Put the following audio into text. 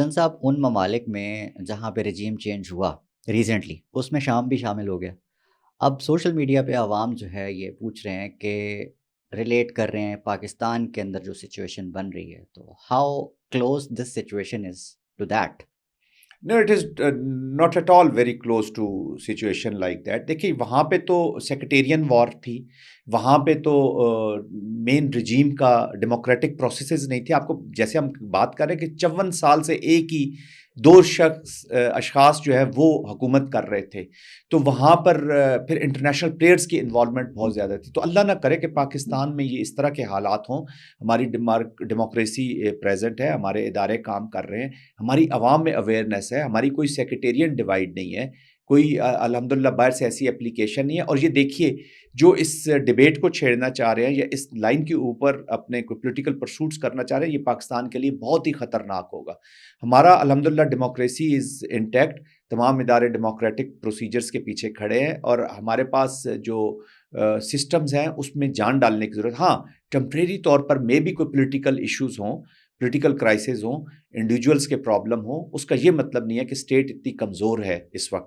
फजल साहब, उन ममालिक में जहाँ पे रजीम चेंज हुआ रिसेंटली, उसमें शाम भी शामिल हो गया। अब सोशल मीडिया पे आवाम जो है ये पूछ रहे हैं कि रिलेट कर रहे हैं पाकिस्तान के अंदर जो सिचुएशन बन रही है, तो how close this situation is to that. No, it is not at all very close to situation like that. देखिए वहाँ पे तो सेक्रेटेरियन वॉर थी, वहाँ पे तो मेन रिजीम का डेमोक्रेटिक प्रोसेसेस नहीं थे। आपको जैसे हम बात कर रहे हैं कि 54 साल से एक ही दो अशखास जो है वो हुकूमत कर रहे थे, तो वहाँ पर फिर इंटरनेशनल प्लेयर्स की इन्वॉल्वमेंट बहुत ज़्यादा थी। तो अल्लाह ना करे कि पाकिस्तान में ये इस तरह के हालात हों। हमारी डेमोक्रेसी प्रेजेंट है, हमारे इदारे काम कर रहे हैं, हमारी आवाम में अवेयरनेस है, हमारी कोई सेक्रेटेरियन डिवाइड नहीं है, कोई अल्हम्दुलिल्लाह बाहर से ऐसी एप्लीकेशन नहीं है। और ये देखिए, जो इस डिबेट को छेड़ना चाह रहे हैं या इस लाइन के ऊपर अपने कोई पॉलिटिकल परसूट्स करना चाह रहे हैं, ये पाकिस्तान के लिए बहुत ही ख़तरनाक होगा। हमारा अल्हम्दुलिल्लाह डेमोक्रेसी इज़ इंटैक्ट, तमाम इदारे डेमोक्रेटिक प्रोसीजर्स के पीछे खड़े हैं और हमारे पास जो सिस्टम्स हैं उसमें जान डालने की ज़रूरत। हाँ, टेम्परेरी तौर पर मे भी कोई पॉलिटिकल इश्यूज़ हों, पॉलिटिकल क्राइसिस हों, इंडिविजुअल्स के प्रॉब्लम हो, उसका ये मतलब नहीं है कि स्टेट इतनी कमज़ोर है इस वक्त।